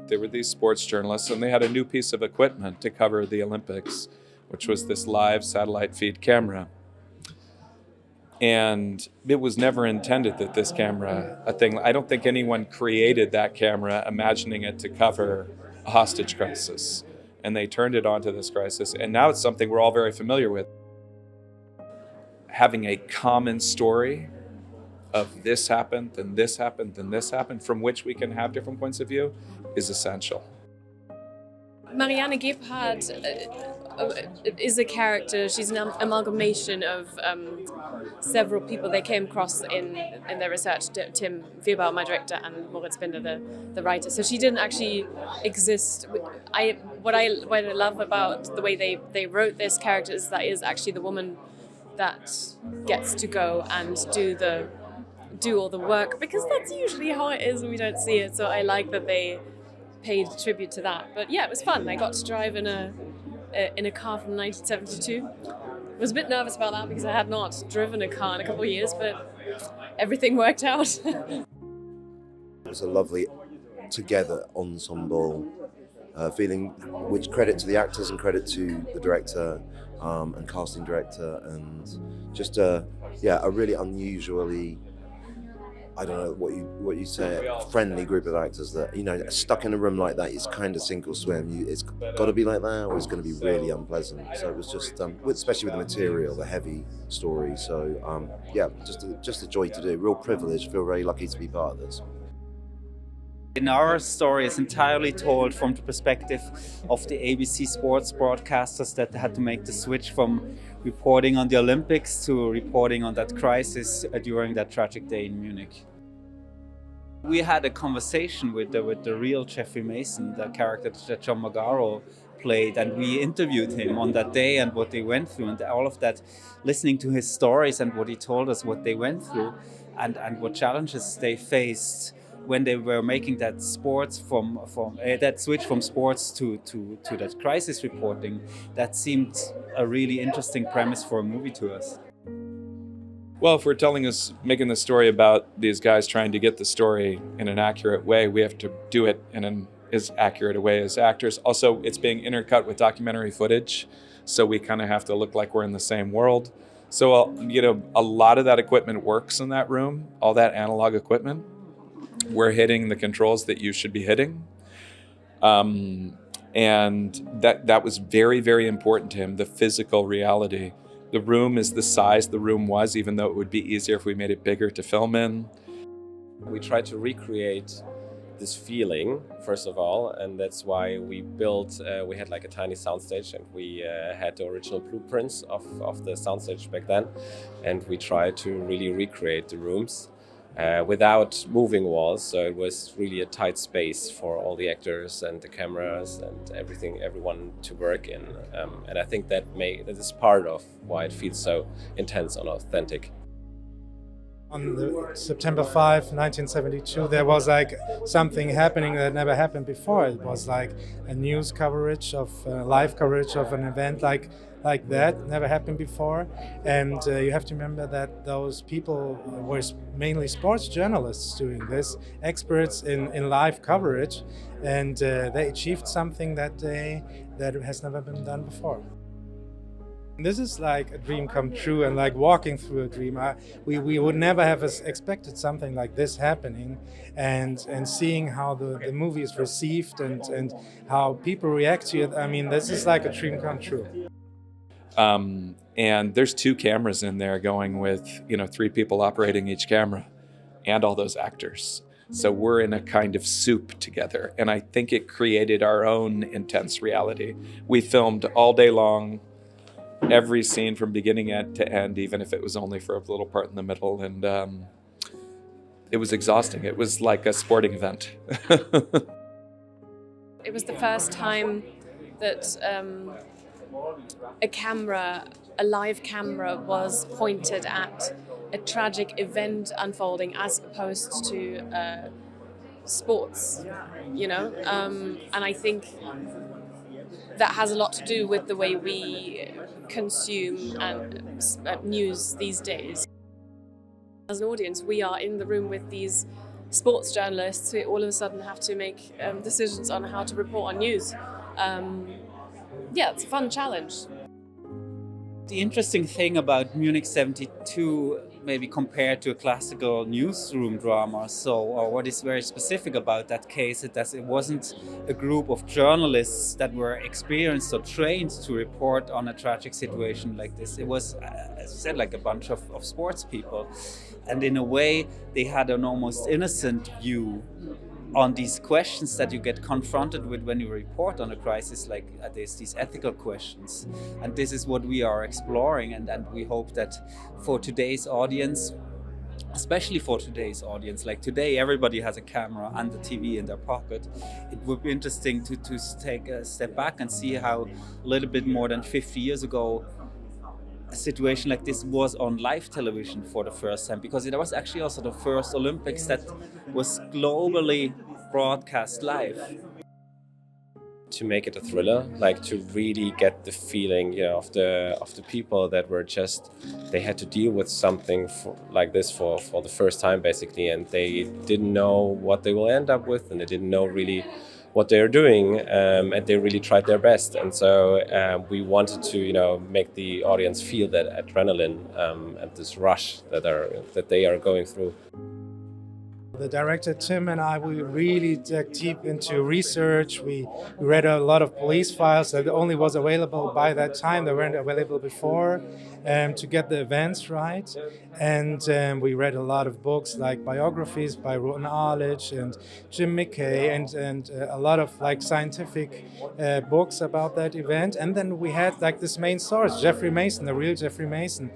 They were these sports journalists, and they had a new piece of equipment to cover the Olympics, which was this live satellite feed camera. And it was never intended that this camera, I don't think anyone created that camera imagining it to cover a hostage crisis. And they turned it onto this crisis. And now it's something we're all very familiar with. Having a common story of this happened, and this happened, and this happened, from which we can have different points of view, is essential. Marianne Gebhardt is a character. She's an amalgamation of several people they came across in their research. Tim Vierbaum, my director, and Moritz Binder, the writer. So she didn't actually exist. What I love about the way they wrote this character is that is actually the woman that gets to go and do all the work, because that's usually how it is when we don't see it. So I like that they paid tribute to that. But yeah, it was fun. I got to drive in a car from 1972. I was a bit nervous about that because I had not driven a car in a couple of years, but everything worked out. It was a lovely together ensemble feeling, which credit to the actors and credit to the director and casting director, and just a really unusually, I don't know what you say, friendly group of actors that, stuck in a room like that, it's kind of sink or swim. It's got to be like that, or it's going to be really unpleasant. So it was just, especially with the material, the heavy story. So just a joy to do. Real privilege. Feel very lucky to be part of this. In our story is entirely told from the perspective of the ABC sports broadcasters that had to make the switch from reporting on the Olympics to reporting on that crisis during that tragic day in Munich. We had a conversation with the real Jeffrey Mason, the character that John Magaro played, and we interviewed him on that day and what they went through, and all of that, listening to his stories and what he told us, what they went through, and what challenges they faced when they were making that sports from that switch from sports to that crisis reporting. That seemed a really interesting premise for a movie to us. Well, if we're making the story about these guys trying to get the story in an accurate way, we have to do it in as accurate a way as actors. Also, it's being intercut with documentary footage, so we kind of have to look like we're in the same world. So, a lot of that equipment works in that room, all that analog equipment. We're hitting the controls that you should be hitting. And that was very, very important to him, the physical reality. The room is the size the room was, even though it would be easier if we made it bigger to film in. We tried to recreate this feeling, first of all, and that's why we had like a tiny soundstage, and we had the original blueprints of the soundstage back then, and we tried to really recreate the rooms without moving walls, so it was really a tight space for all the actors and the cameras and everyone to work in, and I think that is part of why it feels so intense and authentic. On September 5, 1972, there was like something happening that never happened before. It was like a news coverage live coverage of an event like that, never happened before. And you have to remember that those people were mainly sports journalists doing this, experts in live coverage, and they achieved something that has never been done before. This is like a dream come true, and like walking through a dream. We would never have expected something like this happening, and seeing how the movie is received and how people react to it. I mean, this is like a dream come true. And there's 2 cameras in there going with 3 people operating each camera, and all those actors. So we're in a kind of soup together, and I think it created our own intense reality. We filmed all day long, every scene from beginning to end, even if it was only for a little part in the middle, and it was exhausting. It was like a sporting event. It was the first time that a live camera was pointed at a tragic event unfolding as opposed to sports, and I think that has a lot to do with the way we consume news these days. As an audience, we are in the room with these sports journalists who all of a sudden have to make decisions on how to report on news. Yeah, it's a fun challenge. The interesting thing about Munich 72, maybe compared to a classical newsroom drama, or what is very specific about that case, is that it wasn't a group of journalists that were experienced or trained to report on a tragic situation like this. It was, as I said, like a bunch of sports people. And in a way, they had an almost innocent view on these questions that you get confronted with when you report on a crisis, like there's these ethical questions. And this is what we are exploring, and we hope that for today's audience, especially for today's audience, like today everybody has a camera and a TV in their pocket, it would be interesting to take a step back and see how a little bit more than 50 years ago a situation like this was on live television for the first time, because it was actually also the first Olympics that was globally broadcast live. To make it a thriller, like to really get the feeling, you know, of the people that were just, they had to deal with something like this for the first time basically, and they didn't know what they will end up with, and they didn't know really what they're doing, and they really tried their best. And so we wanted to, you know, make the audience feel that adrenaline and this rush that they are going through. The director Tim and I, we really dug deep into research. We read a lot of police files that only was available by that time. They weren't available before, to get the events right. And we read a lot of books like biographies by Ruan Arledge and Jim McKay, and a lot of like scientific books about that event. And then we had like this main source, Jeffrey Mason, the real Jeffrey Mason.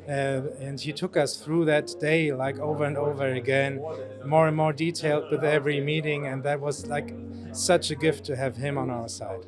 And he took us through that day like over and over again, more and more detailed with every meeting, and that was like such a gift to have him on our side.